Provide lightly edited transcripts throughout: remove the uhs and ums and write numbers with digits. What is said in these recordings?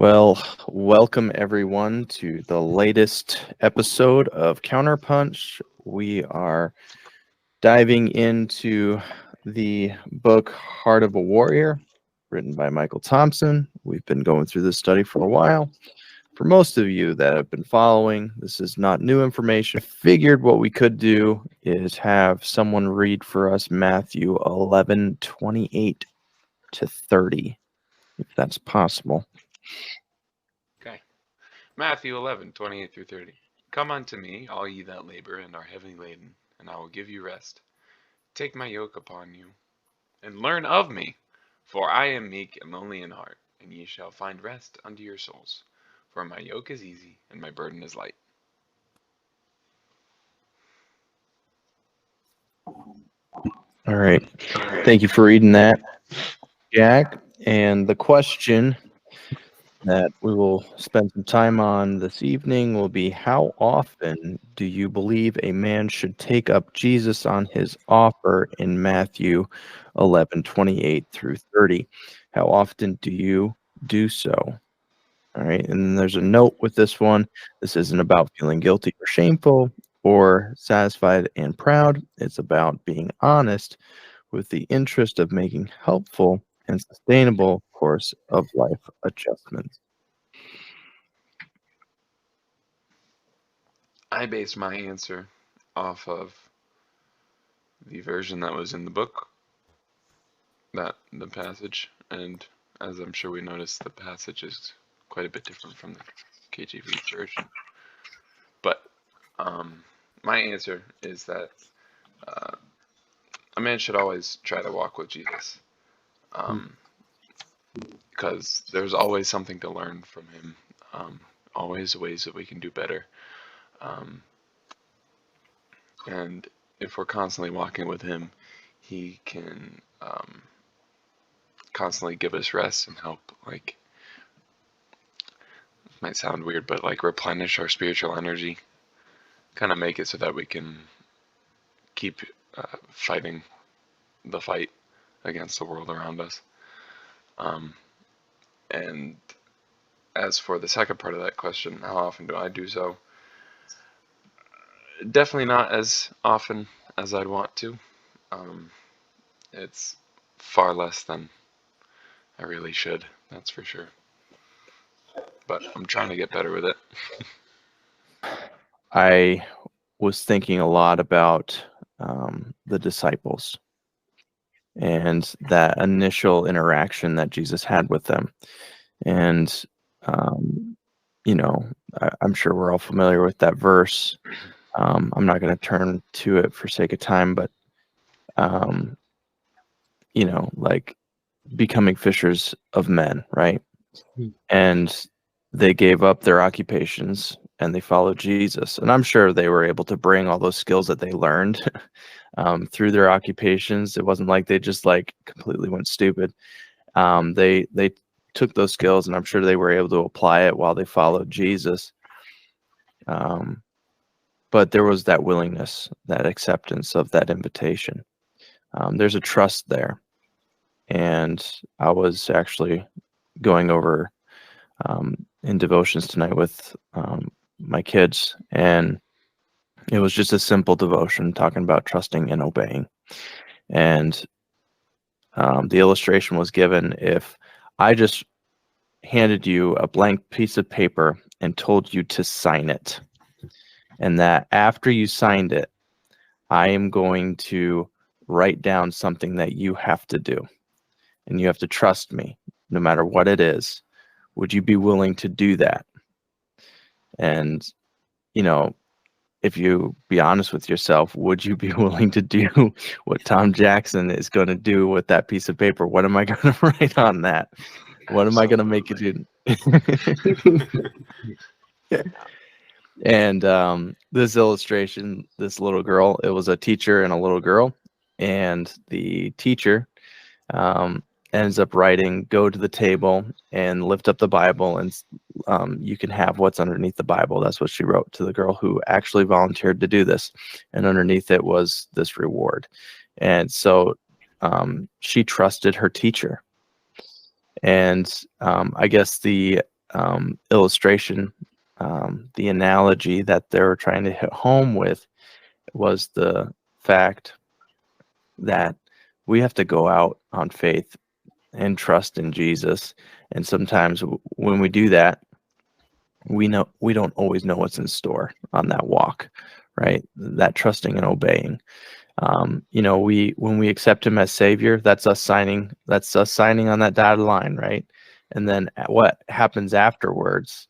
Well, welcome everyone to the latest episode of Counterpunch. We are diving into the book Heart of a Warrior, written by Michael Thompson. We've been going through this study for a while. For most of you that have been following, this is not new information. I figured what we could do is have someone read for us Matthew 11:28 to 30, if that's possible. Okay. Matthew 11:28 through 30. Come unto me, all ye that labor and are heavy laden, and I will give you rest. Take my yoke upon you, and learn of me, for I am meek and lowly in heart, and ye shall find rest unto your souls. For my yoke is easy, and my burden is light. All right. Thank you for reading that, Jack. And the question that we will spend some time on this evening will be, how often do you believe a man should take up Jesus on his offer in Matthew 11:28 through 30? How often do you do so? All right. And then there's a note with this one. This isn't about feeling guilty or shameful or satisfied and proud. It's about being honest with the interest of making helpful and sustainable course of life adjustments. I based my answer off of the version that was in the book, the passage, and as I'm sure we noticed, the passage is quite a bit different from the KJV version. But my answer is that a man should always try to walk with Jesus, because there's always something to learn from him, always ways that we can do better. And if we're constantly walking with him, he can constantly give us rest and help, like, it might sound weird, but like replenish our spiritual energy, kind of make it so that we can keep fighting the fight against the world around us. And as for the second part of that question, how often do I do so? Definitely not as often as I'd want to. It's far less than I really should, that's for sure. But I'm trying to get better with it. I was thinking a lot about the disciples and that initial interaction that Jesus had with them. And, I'm sure we're all familiar with that verse. I'm not going to turn to it for sake of time, but, like becoming fishers of men, right? And they gave up their occupations and they followed Jesus. And I'm sure they were able to bring all those skills that they learned through their occupations. It wasn't like they just like completely went stupid. They took those skills, and I'm sure they were able to apply it while they followed Jesus. But there was that willingness, that acceptance of that invitation. There's a trust there. And I was actually going over in devotions tonight with my kids, and it was just a simple devotion talking about trusting and obeying. And the illustration was given: if I just handed you a blank piece of paper and told you to sign it, and that after you signed it, I am going to write down something that you have to do, and you have to trust me no matter what it is. Would you be willing to do that? And, if you be honest with yourself, would you be willing to do what Tom Jackson is going to do with that piece of paper? What am I going to write on that? What am I going to make you do? And this illustration, this little girl, it was a teacher and a little girl, and the teacher ends up writing, "Go to the table and lift up the Bible, and you can have what's underneath the Bible." That's what she wrote to the girl who actually volunteered to do this. And underneath it was this reward. And so she trusted her teacher. And I guess the illustration, the analogy that they were trying to hit home with was the fact that we have to go out on faith and trust in Jesus. And sometimes when we do that, we don't always know what's in store on that walk, right? That trusting and obeying. We when we accept him as Savior, that's us signing on that dotted line, right? And then what happens afterwards,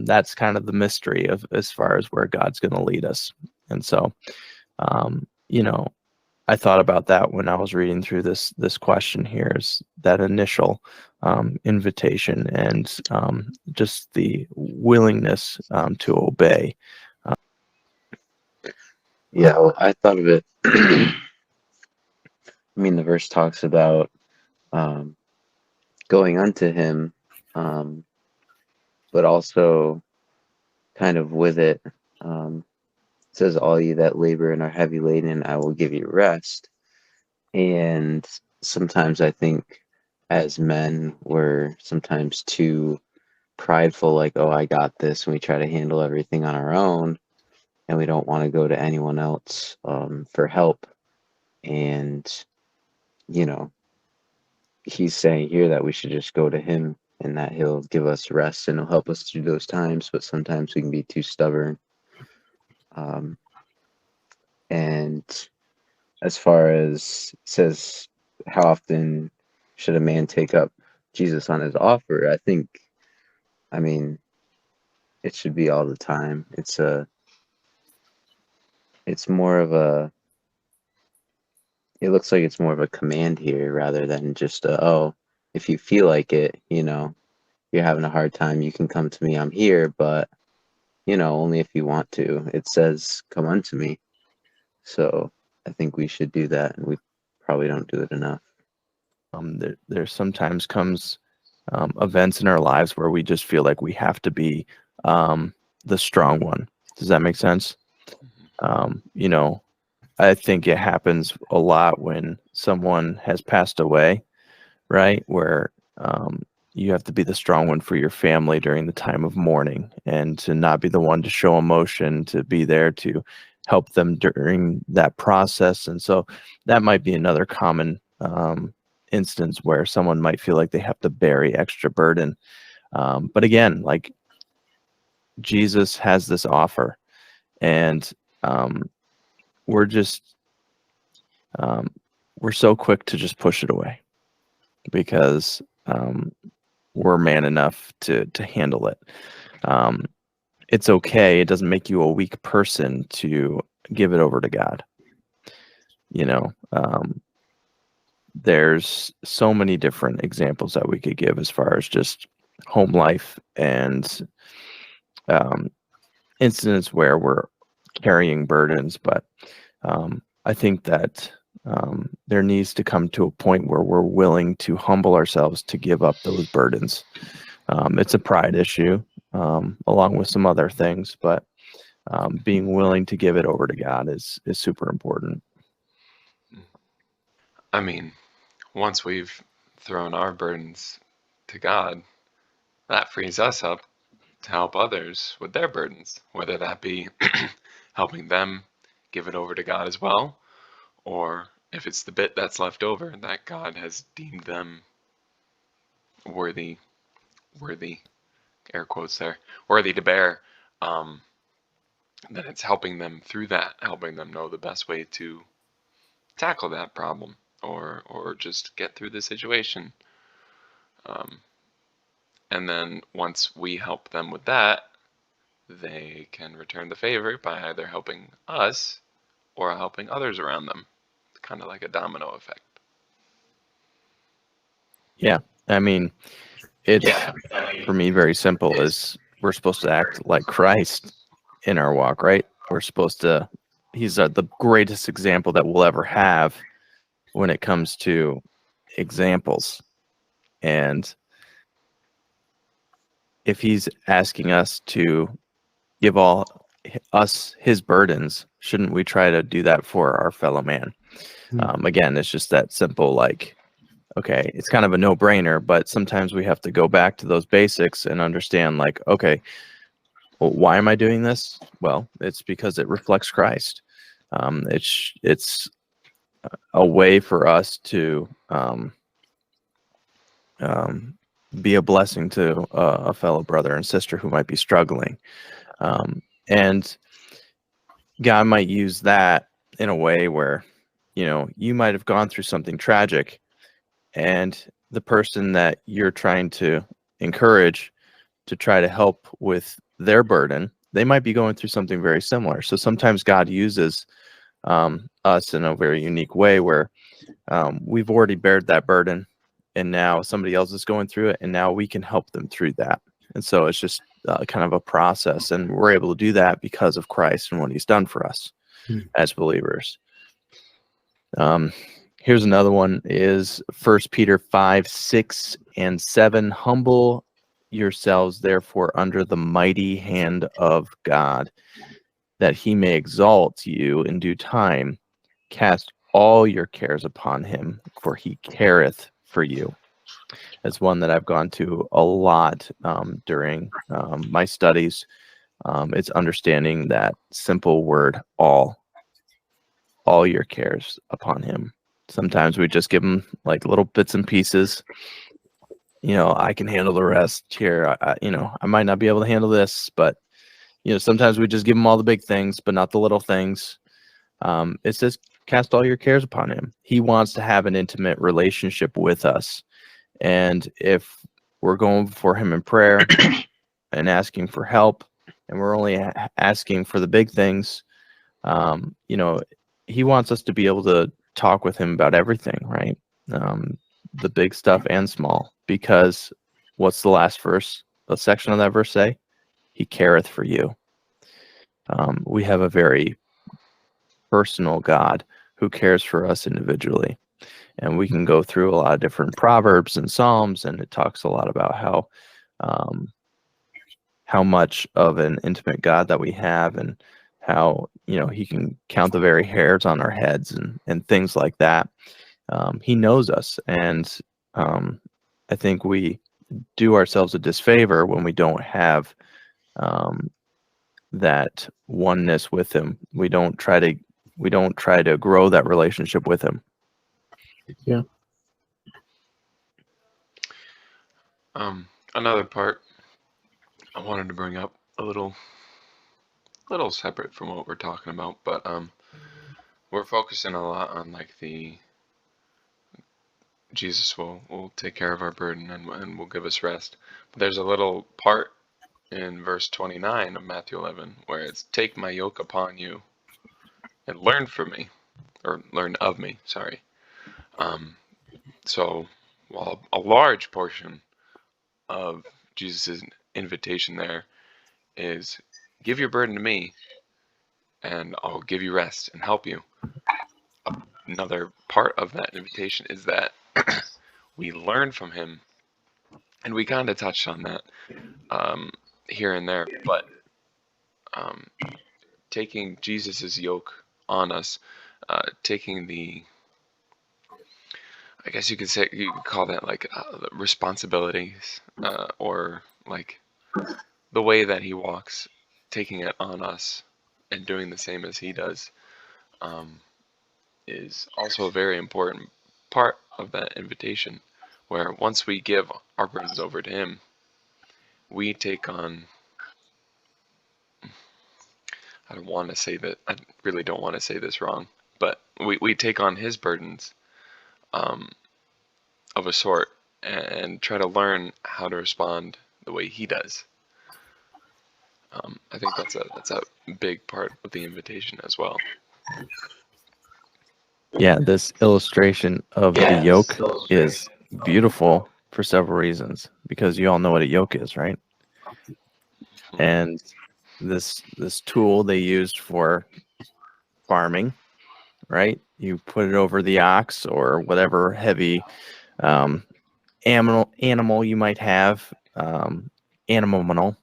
that's kind of the mystery of as far as where God's going to lead us. And so, um, you know, I thought about that when I was reading through this question here, is that initial invitation and just the willingness to obey. Yeah, well, I thought of it. I mean, the verse talks about um, going unto him, um, but also kind of with it, says, "All you that labor and are heavy laden, I will give you rest." And sometimes I think as men, we're sometimes too prideful, like, "Oh, I got this," and we try to handle everything on our own, and we don't want to go to anyone else for help. And, you know, he's saying here that we should just go to him and that he'll give us rest and he'll help us through those times, but sometimes we can be too stubborn. Um, and as far as it says, how often should a man take up Jesus on his offer? I mean, it should be all the time. It's more of a, it looks like it's more of a command here rather than just oh, if you feel like it, you're having a hard time, you can come to me, I'm here, but only if you want to. It says, come unto me. So I think we should do that, and we probably don't do it enough. There sometimes comes events in our lives where we just feel like we have to be the strong one. Does that make sense? I think it happens a lot when someone has passed away, right? Where you have to be the strong one for your family during the time of mourning, and to not be the one to show emotion, to be there to help them during that process. And so that might be another common instance where someone might feel like they have to bear extra burden. But again, like, Jesus has this offer, and we're just we're so quick to just push it away because we're man enough to handle it. It's okay. It doesn't make you a weak person to give it over to God. There's so many different examples that we could give as far as just home life and incidents where we're carrying burdens. But I think that there needs to come to a point where we're willing to humble ourselves to give up those burdens. It's a pride issue, along with some other things, but being willing to give it over to God is super important. I mean, once we've thrown our burdens to God, that frees us up to help others with their burdens, whether that be helping them give it over to God as well, or if it's the bit that's left over that God has deemed them worthy, air quotes there, worthy to bear, then it's helping them through that, helping them know the best way to tackle that problem or just get through the situation. And then once we help them with that, they can return the favor by either helping us or helping others around them. It's kind of like a domino effect. Yeah. I mean, it's, for me, very simple. Is we're supposed to act like Christ in our walk, right? We're supposed to, he's the greatest example that we'll ever have when it comes to examples. And if he's asking us to give all us his burdens, shouldn't we try to do that for our fellow man? Again, it's just that simple, like, okay, it's kind of a no-brainer, but sometimes we have to go back to those basics and understand, like, okay, well, why am I doing this? Well, it's because it reflects Christ. It's a way for us to be a blessing to a fellow brother and sister who might be struggling. And God might use that in a way where, you might have gone through something tragic, and the person that you're trying to encourage to try to help with their burden, they might be going through something very similar. So sometimes God uses us in a very unique way where we've already bared that burden, and now somebody else is going through it, and now we can help them through that. And so it's just kind of a process, and we're able to do that because of Christ and what he's done for us as believers. Here's another one is 1 Peter 5, 6, and 7. Humble yourselves, therefore, under the mighty hand of God, that he may exalt you in due time. Cast all your cares upon him, for he careth for you. That's one that I've gone to a lot during my studies. It's understanding that simple word, all your cares upon him. Sometimes we just give him like little bits and pieces. I can handle the rest here. I might not be able to handle this, but sometimes we just give him all the big things, but not the little things. It says, cast all your cares upon him. He wants to have an intimate relationship with us. And if we're going before him in prayer and asking for help, and we're only asking for the big things, he wants us to be able to talk with him about everything, right? The big stuff and small, because what's the last verse, the section of that verse say? He careth for you. We have a very personal God who cares for us individually. And we can go through a lot of different Proverbs and Psalms, and it talks a lot about how much of an intimate God that we have, and how he can count the very hairs on our heads and things like that. He knows us, and I think we do ourselves a disfavor when we don't have that oneness with him. We don't try to grow that relationship with him. Yeah. Another part I wanted to bring up, a little separate from what we're talking about, but we're focusing a lot on like the Jesus will take care of our burden and will give us rest. But there's a little part in verse 29 of Matthew 11 where it's, take my yoke upon you and learn from me, or learn of me, sorry. So while a large portion of Jesus' invitation there is, give your burden to me and I'll give you rest and help you, another part of that invitation is that we learn from him, and we kind of touched on that here and there, but taking Jesus's yoke on us, taking the, I guess you could call that like responsibilities, or like the way that he walks, taking it on us and doing the same as he does, is also a very important part of that invitation, where once we give our burdens over to him, we take on, I really don't want to say this wrong, but we take on his burdens of a sort, and try to learn how to respond the way he does. I think that's a big part of the invitation as well. Yeah, this illustration of the yoke is beautiful for several reasons, because you all know what a yoke is, right? And this tool they used for farming, right? You put it over the ox or whatever heavy animal you might have, animal.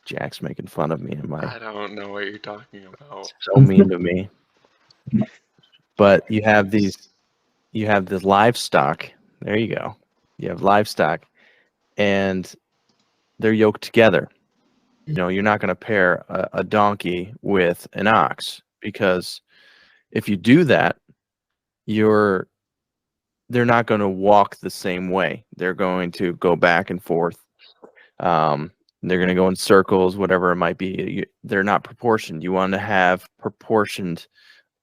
Jack's making fun of me. I don't know what you're talking about. So mean to me. But you have the livestock. There you go. You have livestock, and they're yoked together. You're not going to pair a donkey with an ox, because if you do that, you're they're not going to walk the same way. They're going to go back and forth. Um, they're going to go in circles, whatever it might be. They're not proportioned. You want to have proportioned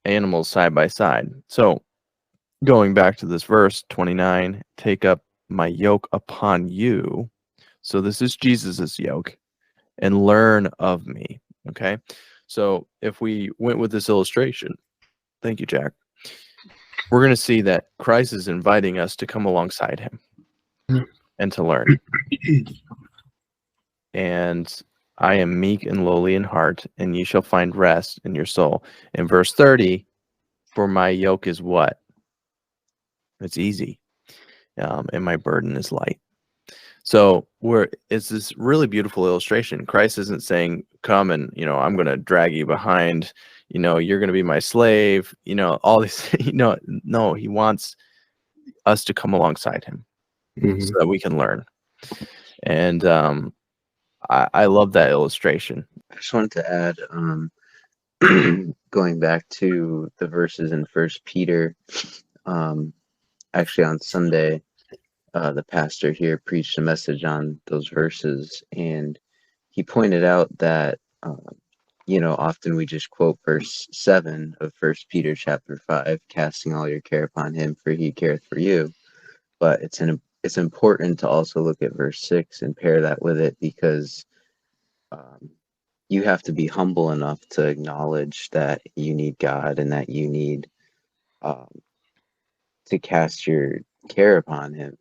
animals side by side. So going back to this verse 29, take up my yoke upon you. So this is Jesus's yoke, and learn of me. Okay. So if we went with this illustration, thank you, Jack, we're going to see that Christ is inviting us to come alongside him and to learn. And I am meek and lowly in heart, and ye shall find rest in your soul. In verse 30, for my yoke is what? It's easy, and my burden is light. So it's this really beautiful illustration. Christ isn't saying, come and, I'm going to drag you behind, you're going to be my slave, all these, no, he wants us to come alongside him so that we can learn. And I love that illustration. I just wanted to add, going back to the verses in First Peter, actually on Sunday, the pastor here preached a message on those verses, and he pointed out that often we just quote verse 7 of First Peter chapter 5, casting all your care upon him, for he careth for you. But it's important to also look at verse 6 and pair that with it, because you have to be humble enough to acknowledge that you need God and that you need to cast your care upon him.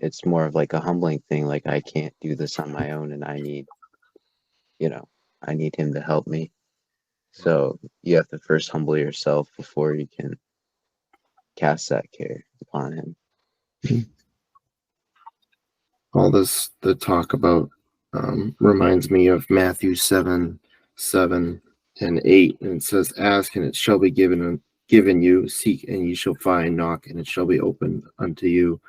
It's more of like a humbling thing, like I can't do this on my own, and I need him to help me. So you have to first humble yourself before you can cast that care upon him. All the talk about reminds me of Matthew 7 and 8, and it says, ask and it shall be given you, seek and ye shall find, knock and it shall be opened unto you.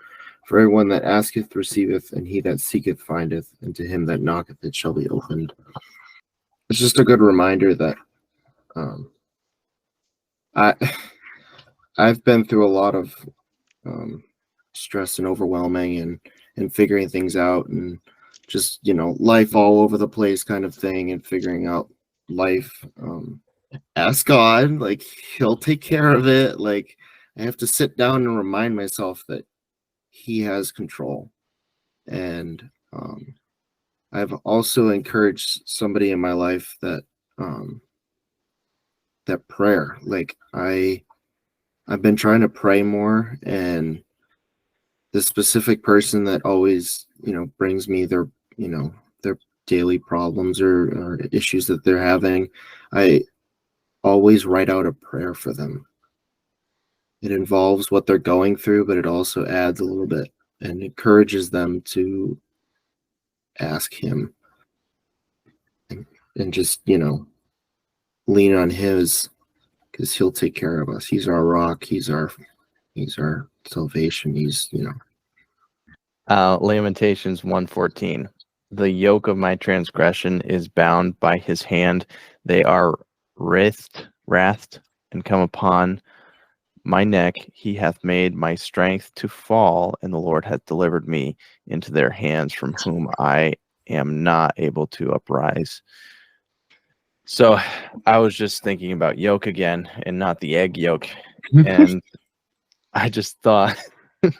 For everyone that asketh receiveth, and he that seeketh findeth, and to him that knocketh it shall be opened. It's just a good reminder that I've been through a lot of stress and overwhelming and figuring things out, and just life all over the place kind of thing, and figuring out life. Ask God, like he'll take care of it. Like I have to sit down and remind myself that he has control. And I've also encouraged somebody in my life that that prayer, like I've been trying to pray more, and the specific person that always brings me their their daily problems or issues that they're having, I always write out a prayer for them. It involves what they're going through, but it also adds a little bit and encourages them to ask him and just lean on his, because he'll take care of us. He's our rock. He's our salvation. He's Lamentations 1:14. The yoke of my transgression is bound by his hand. They are wrathed and come upon my neck. He hath made my strength to fall, and the Lord hath delivered me into their hands, from whom I am not able to uprise. So I was just thinking about yoke again, and not the egg yolk. And I just thought, You're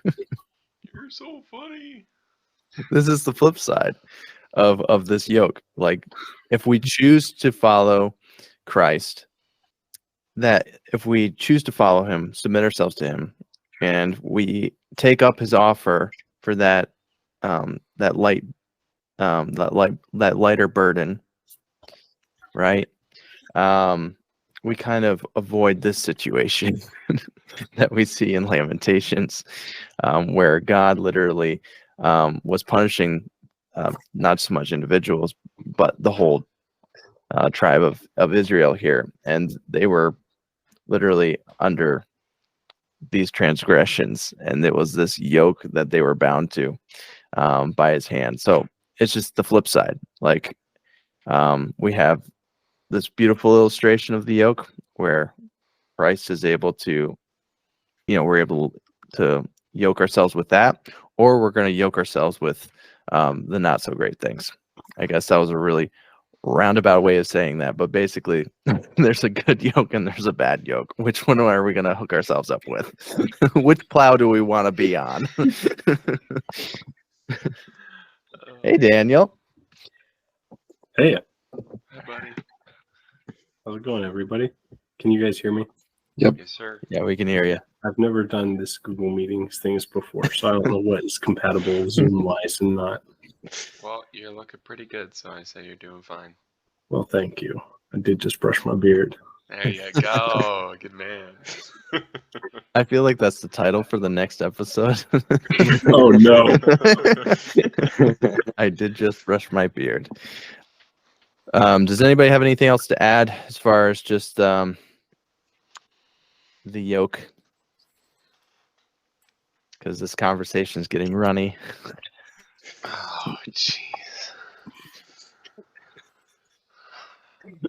so funny. this is the flip side of this yoke. Like, if we choose to follow Christ, that if we choose to follow him, submit ourselves to him, and we take up his offer for that lighter burden, right? We kind of avoid this situation that we see in Lamentations, where God literally was punishing not so much individuals, but the whole tribe of Israel here, and they were literally under these transgressions, and it was this yoke that they were bound to by his hand. So it's just the flip side. Like we have this beautiful illustration of the yoke where Christ is able to, we're able to yoke ourselves with that, or we're going to yoke ourselves with the not so great things. I guess that was a really roundabout way of saying that, but basically there's a good yoke and there's a bad yoke. Which one are we going to hook ourselves up with? Which plow do we want to be on? Hey, Daniel. Hey, Hi, buddy. how's it going, everybody? Can you guys hear me? Yes, sir. Yeah, we can hear you. I've never done this Google Meetings things before, so I don't know what is compatible Zoom-wise and not. Well, you're looking pretty good, so I say you're doing fine. Well, thank you. I did just brush my beard. There you go. Good man. I feel like that's the title for the next episode. Oh, no. I did just brush my beard. Does anybody have anything else to add as far as just the yoke? Because this conversation is getting runny. Oh, jeez.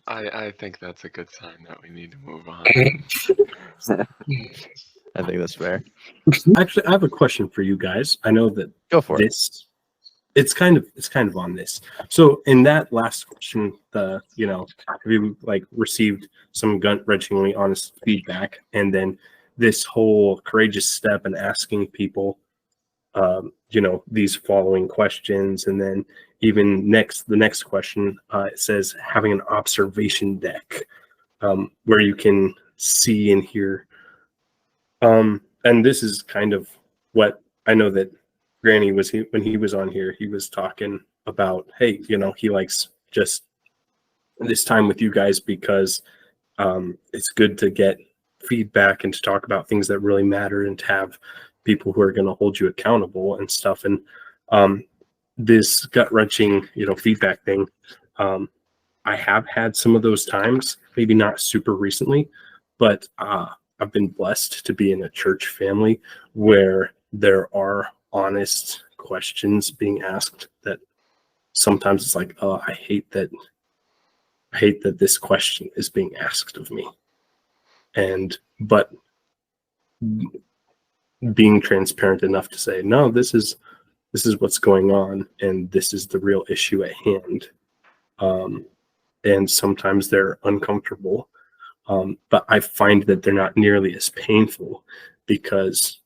I think that's a good sign that we need to move on. I think that's fair. Actually, I have a question for you guys. I know that Go for it. it's kind of on this. So in that last question, have you like received some gut-wrenchingly honest feedback, and then this whole courageous step and asking people, these following questions, and then even the next question, it says having an observation deck where you can see and hear. And this is kind of what I know that Granny when he was on here, he was talking about, hey, he likes just this time with you guys because it's good to get feedback and to talk about things that really matter and to have people who are going to hold you accountable and stuff. And this gut-wrenching, feedback thing, I have had some of those times, maybe not super recently, but I've been blessed to be in a church family where there are honest questions being asked that sometimes it's like, oh, I hate that this question is being asked of me. But being transparent enough to say, no, this is what's going on, and this is the real issue at hand. And sometimes they're uncomfortable, but I find that they're not nearly as painful because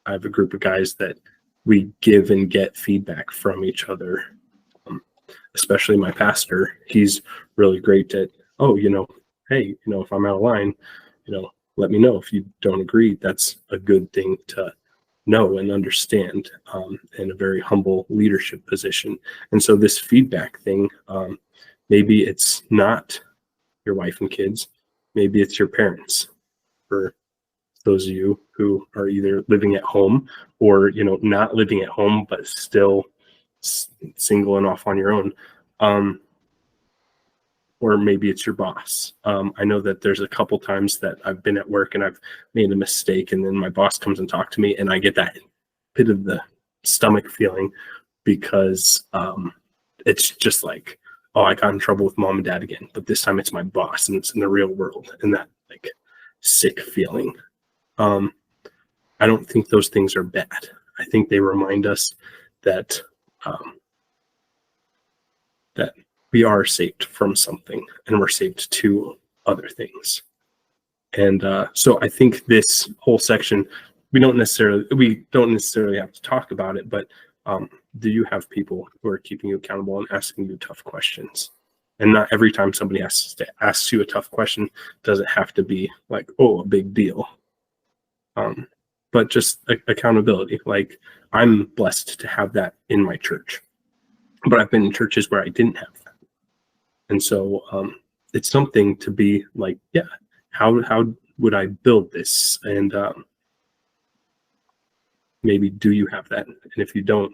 I have a group of guys that we give and get feedback from each other. Especially my pastor, he's really great at, hey, if I'm out of line, let me know if you don't agree. That's a good thing to know and understand, in a very humble leadership position. And so this feedback thing, maybe it's not your wife and kids, maybe it's your parents, for those of you who are either living at home or not living at home but still single and off on your own, or maybe it's your boss. I know that there's a couple times that I've been at work and I've made a mistake, and then my boss comes and talks to me, and I get that pit of the stomach feeling because it's just like, oh, I got in trouble with mom and dad again, but this time it's my boss and it's in the real world, and that like sick feeling. I don't think those things are bad. I think they remind us that that we are saved from something, and we're saved to other things. And so I think this whole section, we don't necessarily have to talk about it, but do you have people who are keeping you accountable and asking you tough questions? And not every time somebody asks you a tough question does it have to be like, oh, a big deal. But just accountability. Like, I'm blessed to have that in my church, but I've been in churches where I didn't have that. And so it's something to be like, yeah, how would I build this? And maybe do you have that? And if you don't,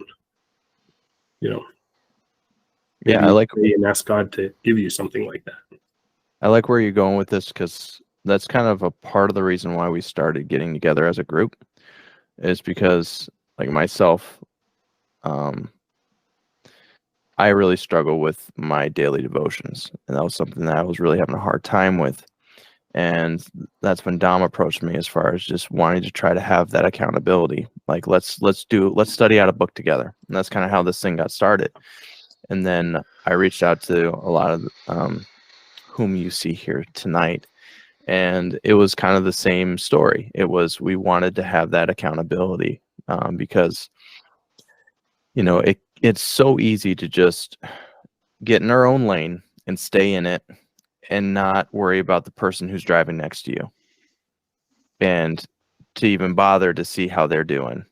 Yeah, I like pray and ask God to give you something like that. where you're going with this, because that's kind of a part of the reason why we started getting together as a group, is because, like myself, I really struggle with my daily devotions, and that was something that I was really having a hard time with. And that's when Dom approached me as far as just wanting to try to have that accountability. Like, let's study out a book together, and that's kind of how this thing got started. And then I reached out to a lot of whom you see here tonight, and it was kind of the same story. It was, we wanted to have that accountability, because it's so easy to just get in our own lane and stay in it and not worry about the person who's driving next to you, and to even bother to see how they're doing.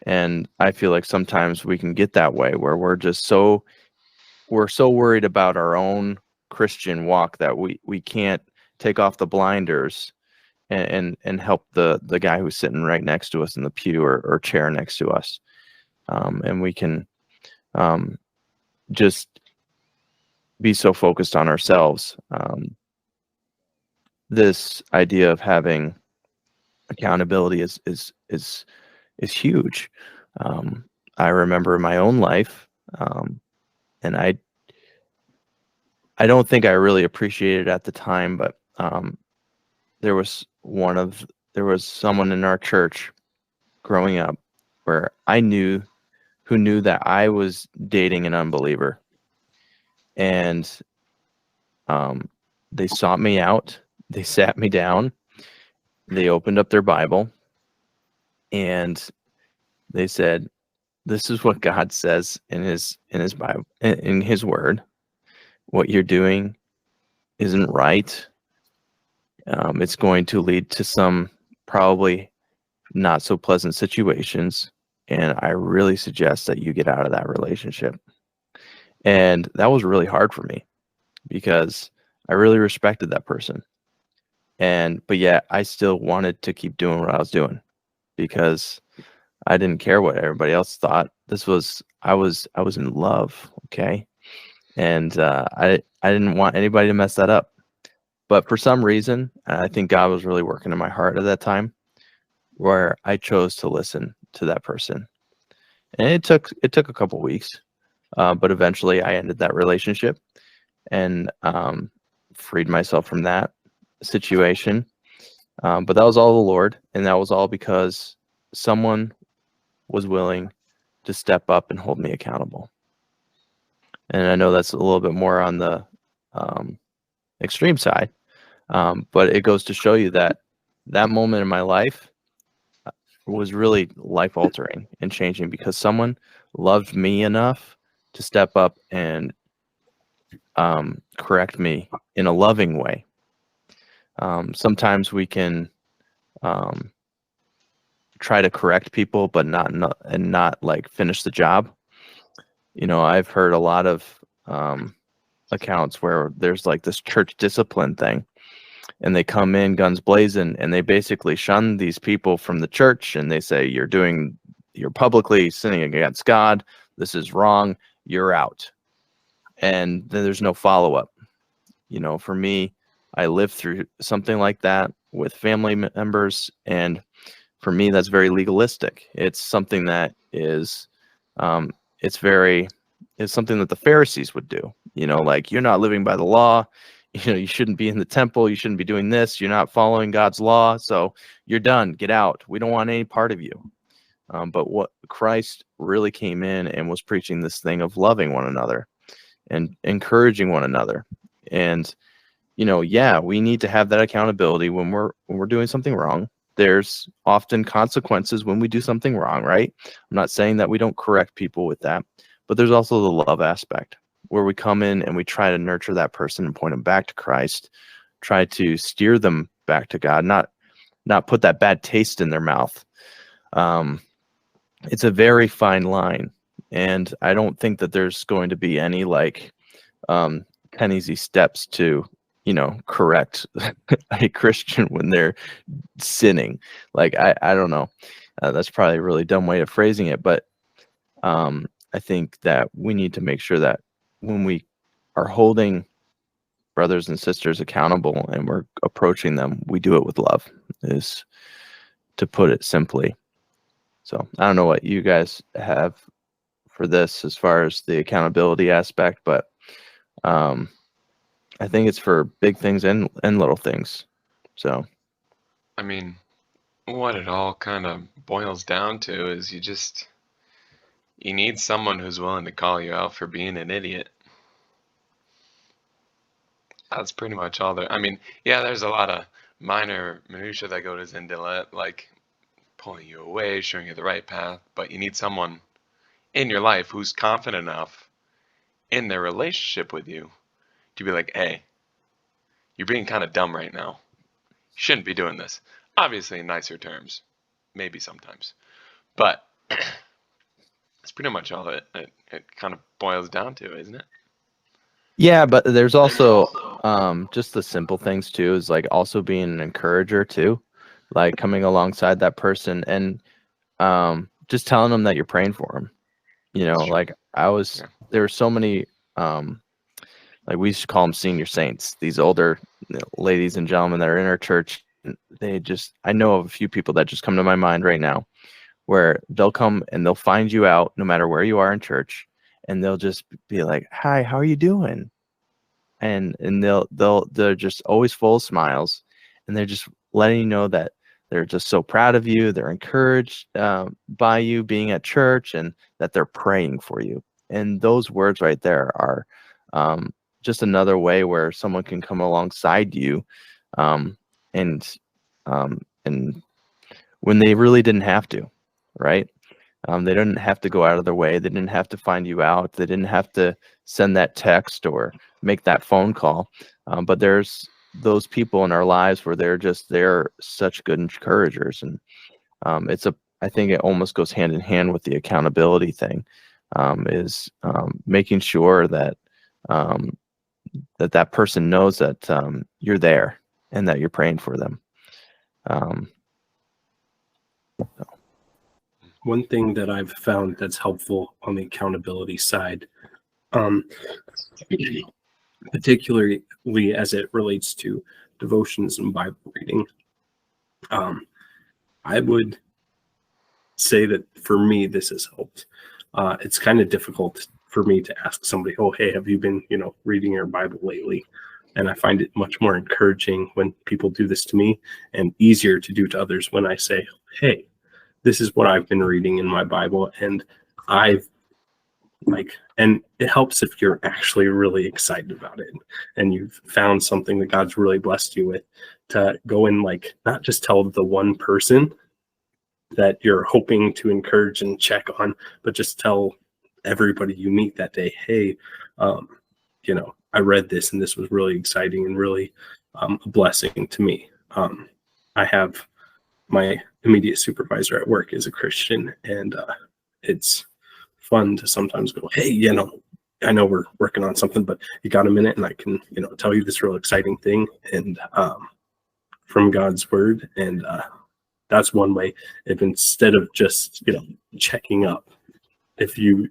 And I feel like sometimes we can get that way where we're so worried about our own Christian walk that we can't take off the blinders and help the guy who's sitting right next to us in the pew or chair next to us. And we can just be so focused on ourselves. This idea of having accountability is huge. I remember my own life, and I don't think I really appreciated it at the time, but there was someone in our church growing up where who knew that I was dating an unbeliever, and they sought me out. They sat me down. They opened up their Bible, and they said, "This is what God says in His Bible, in His Word. What you're doing isn't right. It's going to lead to some probably not so pleasant situations, and I really suggest that you get out of that relationship." And that was really hard for me because I really respected that person. But yet I still wanted to keep doing what I was doing because I didn't care what everybody else thought. I was in love, okay? And I didn't want anybody to mess that up. But for some reason, I think God was really working in my heart at that time, where I chose to listen to that person. And it took a couple weeks, but eventually I ended that relationship and freed myself from that situation. But that was all the Lord, and that was all because someone was willing to step up and hold me accountable. And I know that's a little bit more on the extreme side, but it goes to show you that that moment in my life was really life altering and changing because someone loved me enough to step up and correct me in a loving way. Sometimes we can try to correct people, but not like finish the job. I've heard a lot of accounts where there's like this church discipline thing, and they come in guns blazing and they basically shun these people from the church, and they say, you're publicly sinning against God. This is wrong. You're out. And then there's no follow-up. For me, I lived through something like that with family members, and for me, that's very legalistic. It's something that is, it's something that the Pharisees would do. Like, you're not living by the law. You shouldn't be in the temple. You shouldn't be doing this. You're not following God's law. So you're done. Get out. We don't want any part of you. But what Christ really came in and was preaching this thing of loving one another and encouraging one another. And, we need to have that accountability when we're doing something wrong. There's often consequences when we do something wrong, right? I'm not saying that we don't correct people with that, but there's also the love aspect where we come in and we try to nurture that person and point them back to Christ, try to steer them back to God, not put that bad taste in their mouth. It's a very fine line, and I don't think that there's going to be any 10 easy steps to correct a Christian when they're sinning. Like, I don't know. That's probably a really dumb way of phrasing it, but I think that we need to make sure that when we are holding brothers and sisters accountable and we're approaching them, we do it with love, is to put it simply. So I don't know what you guys have for this as far as the accountability aspect, but I think it's for big things and little things. So I mean, what it all kind of boils down to is you need someone who's willing to call you out for being an idiot. That's pretty much all there. I mean, yeah, there's a lot of minor minutia that goes into that, like pulling you away, showing you the right path, but you need someone in your life who's confident enough in their relationship with you to be like, hey, you're being kind of dumb right now. You shouldn't be doing this. Obviously, in nicer terms, maybe sometimes, but that's pretty much all it kind of boils down to, isn't it? yeah, but there's also just the simple things too, is like also being an encourager too, like coming alongside that person and just telling them that you're praying for them. You know, like there were so many like we used to call them senior saints, these older ladies and gentlemen that are in our church. I know of a few people that just come to my mind right now, where they'll come and they'll find you out no matter where you are in church, and they'll just be like, "Hi, how are you doing?" And they're just always full of smiles, and they're just letting you know that they're just so proud of you. They're encouraged by you being at church, and that they're praying for you. And those words right there are just another way where someone can come alongside you, and and when they really didn't have to, right? They didn't have to go out of their way. They didn't have to find you out. They didn't have to send that text or make that phone call. But there's those people in our lives where they're such good encouragers, and I think it almost goes hand in hand with the accountability thing, is making sure that that person knows that you're there and that you're praying for them. One thing that I've found that's helpful on the accountability side, particularly as it relates to devotions and Bible reading, I would say that for me, this has helped. It's kind of difficult for me to ask somebody, "Oh, hey, have you been, reading your Bible lately?" And I find it much more encouraging when people do this to me, and easier to do to others when I say, "Hey, this is what I've been reading in my Bible, and and it helps if you're actually really excited about it and you've found something that God's really blessed you with, to go and not just tell the one person that you're hoping to encourage and check on, but just tell everybody you meet that day, hey, I read this and this was really exciting and really a blessing to me. I have my immediate supervisor at work is a Christian, and it's fun to sometimes go, hey, I know we're working on something, but you got a minute and I can, tell you this real exciting thing and from God's word. And that's one way. If instead of just, checking up, if you,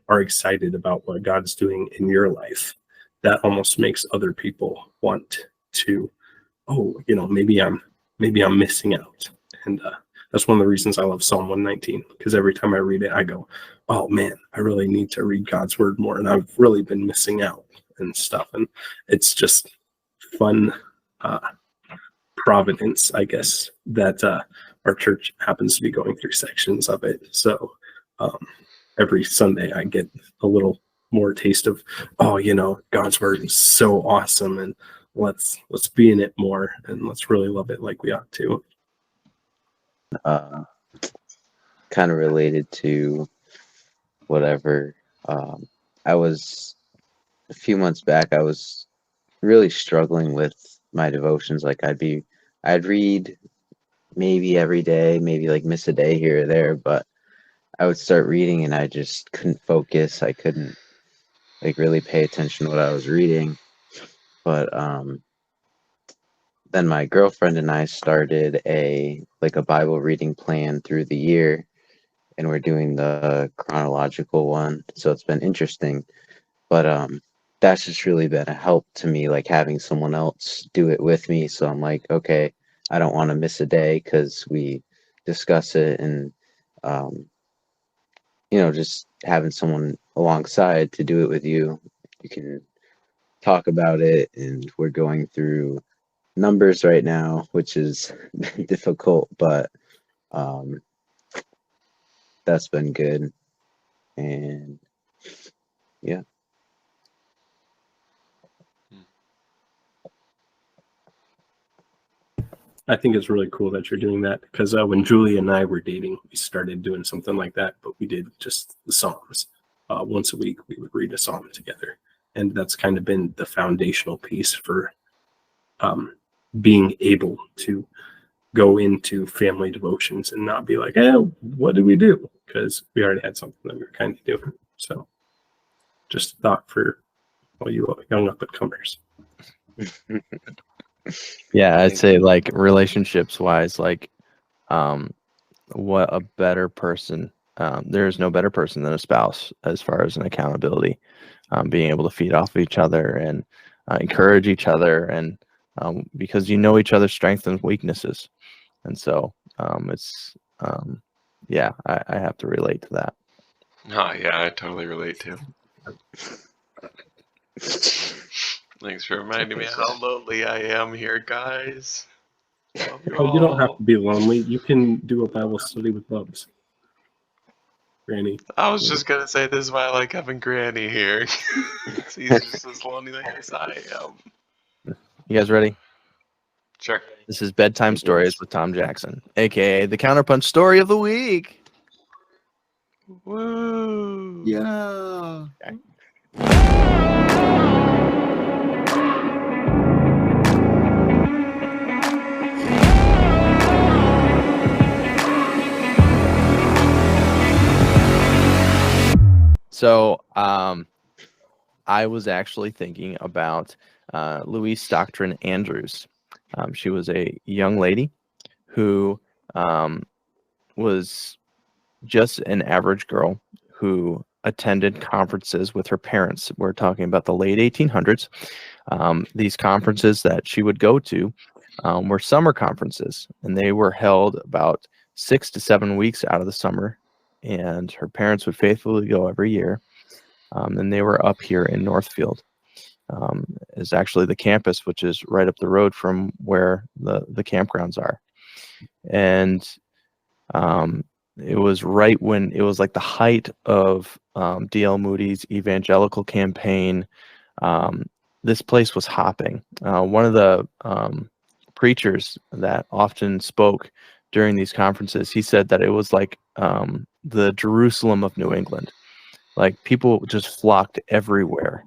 are excited about what God's doing in your life, that almost makes other people want to, maybe I'm missing out. And that's one of the reasons I love Psalm 119, because every time I read it, I go, oh man, I really need to read God's word more. And I've really been missing out and stuff. And it's just fun providence, I guess, that our church happens to be going through sections of it. So every Sunday I get a little more taste of, God's word is so awesome. And let's be in it more, and let's really love it like we ought to. Kind of related to whatever. I was a few months back. I was really struggling with my devotions. Like I'd read maybe every day, maybe miss a day here or there, but I would start reading and I just couldn't focus. I couldn't really pay attention to what I was reading. But then my girlfriend and I started a Bible reading plan through the year, and we're doing the chronological one. So it's been interesting. But that's just really been a help to me, like having someone else do it with me. So I'm like, okay, I don't want to miss a day because we discuss it, and um, just having someone alongside to do it with you, you can talk about it. And we're going through numbers right now, which is difficult, but um, that's been good. And yeah. I think it's really cool that you're doing that because when Julie and I were dating, we started doing something like that, but we did just the Psalms. Once a week, we would read a psalm together. And that's kind of been the foundational piece for being able to go into family devotions and not be like, what did we do? Because we already had something that we were kind of doing. So just a thought for all you young up and comers. Yeah, I'd say like relationships wise, like what a better person. There is no better person than a spouse as far as an accountability, being able to feed off of each other and encourage each other, and because you know each other's strengths and weaknesses, and so it's yeah, I have to relate to that. Oh, yeah, I totally relate too. Thanks for reminding me how lonely I am here, guys. Love you Oh, you don't have all. to be lonely. You can do a Bible study with Bubs. Granny. I was just gonna say this is why I like having Granny here. He's just as lonely as I am. You guys ready? Sure. This is Bedtime Stories with Tom Jackson, aka the Counterpunch Story of the Week. Woo! Yeah. So, I was actually thinking about Louise Stockton Andrews. She was a young lady who was just an average girl who attended conferences with her parents. We're talking about the late 1800s. These conferences that she would go to were summer conferences, and they were held about 6 to 7 weeks out of the summer. And her parents would faithfully go every year. And they were up here in Northfield. Is actually the campus, which is right up the road from where the campgrounds are. And it was right when it was like the height of D.L. Moody's evangelical campaign. This place was hopping. One of the preachers that often spoke during these conferences, he said that it was like the Jerusalem of New England. Like people just flocked everywhere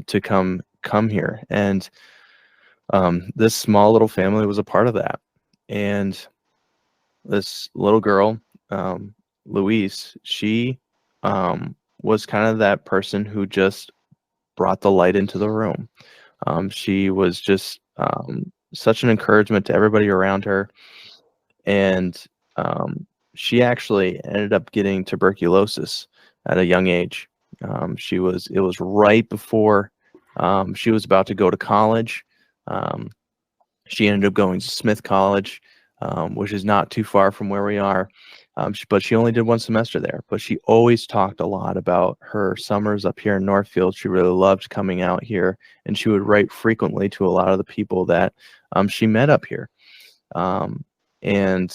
to come here, and this small little family was a part of that. And this little girl, Louise, she was kind of that person who just brought the light into the room. She was just such an encouragement to everybody around her, and she actually ended up getting tuberculosis at a young age. It was right before she was about to go to college. She ended up going to Smith College, which is not too far from where we are. But she only did one semester there. But she always talked a lot about her summers up here in Northfield. She really loved coming out here, and she would write frequently to a lot of the people that she met up here. And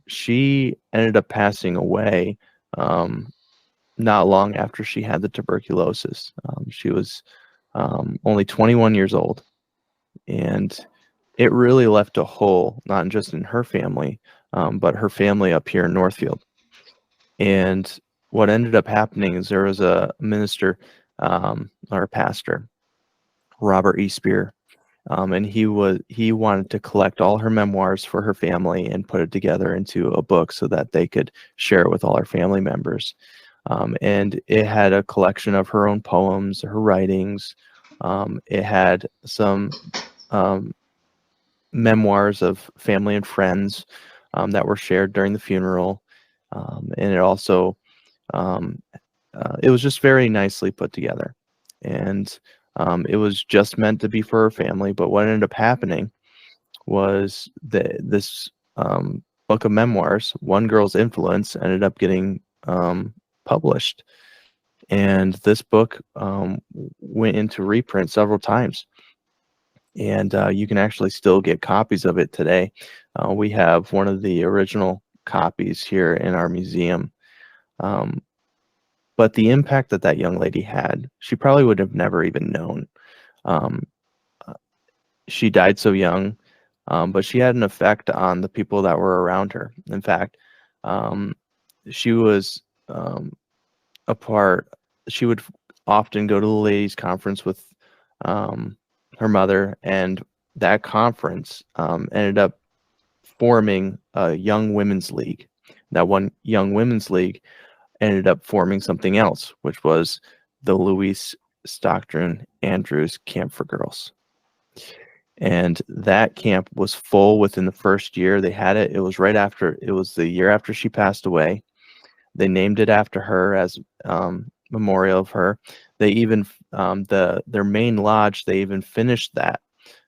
she ended up passing away not long after she had the tuberculosis. She was only 21 years old, and it really left a hole, not just in her family, but her family up here in Northfield. And what ended up happening is there was a minister or a pastor, Robert E. Spear, and he wanted to collect all her memoirs for her family and put it together into a book so that they could share it with all her family members. And it had a collection of her own poems, her writings. It had some memoirs of family and friends that were shared during the funeral. And it also, it was just very nicely put together. and it was just meant to be for her family. But what ended up happening was that this book of memoirs, One Girl's Influence, ended up getting published. And this book went into reprint several times. And you can actually still get copies of it today. We have one of the original copies here in our museum. But the impact that that young lady had, she probably would have never even known. She died so young, but she had an effect on the people that were around her. In fact, she was a part, she would often go to the ladies' conference with her mother, and that conference ended up forming a young women's league. That one young women's league ended up forming something else, which was the Louise Stockton Andrews Camp for Girls. And that camp was full within the first year they had it. It was right after, it was the year after she passed away. They named it after her as memorial of her. They even their main lodge, they even finished that.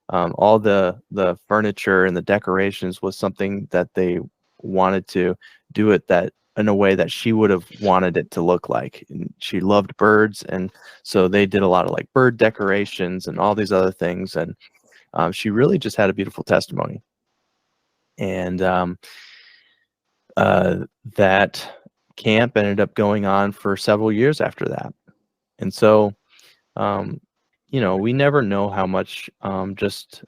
All the furniture and the decorations was something that they wanted to do it that in a way that she would have wanted it to look like. And she loved birds, and so they did a lot of like bird decorations and all these other things. And she really just had a beautiful testimony. And that camp ended up going on for several years after that. And so, you know, we never know how much just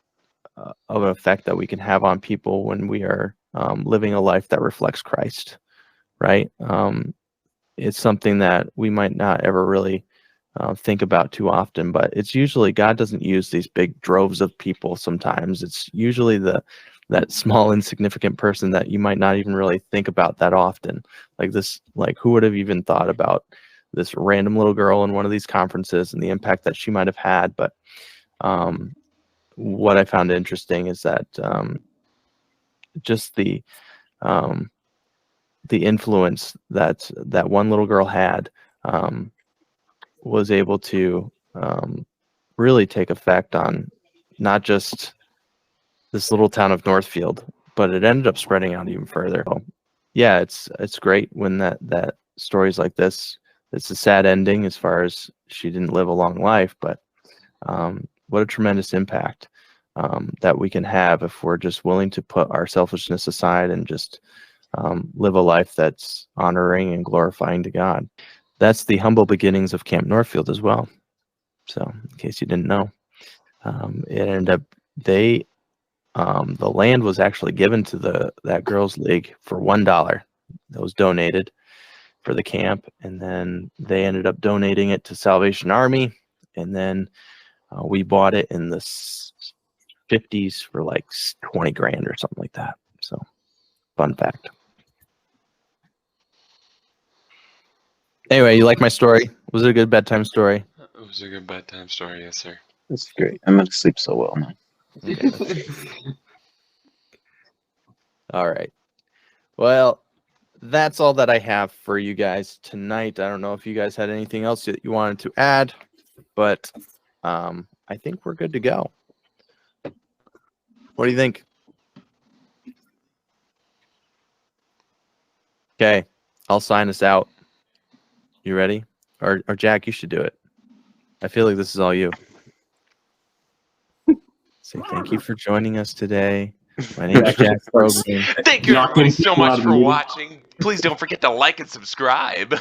of an effect that we can have on people when we are living a life that reflects Christ, right? It's something that we might not ever really think about too often, but it's usually, God doesn't use these big droves of people sometimes. It's usually that small insignificant person that you might not even really think about that often. Like this, like who would have even thought about this random little girl in one of these conferences and the impact that she might have had. But what I found interesting is that just the influence that that one little girl had was able to really take effect on not just this little town of Northfield, but it ended up spreading out even further. So, yeah, it's great when that stories like this. It's a sad ending as far as she didn't live a long life, but what a tremendous impact that we can have if we're just willing to put our selfishness aside and just live a life that's honoring and glorifying to God. That's the humble beginnings of Camp Northfield as well. So, in case you didn't know, it ended up the land was actually given to that girls' league for $1 that was donated for the camp, and then they ended up donating it to Salvation Army, and then we bought it in the 50s for like 20 grand or something like that. So, fun fact. Anyway, you like my story? Was it a good bedtime story? It was a good bedtime story, yes, sir. That's great. I'm gonna sleep so well now. Okay. All right. Well, that's all that I have for you guys tonight. I don't know if you guys had anything else that you wanted to add, but I think we're good to go. What do you think? Okay, I'll sign us out. You ready? Or Jack, you should do it. I feel like this is all you. Say thank you for joining us today. My name is Jack Rogan. Thank you Knocking everybody so people out much of for meetings. watching. Please don't forget to like and subscribe.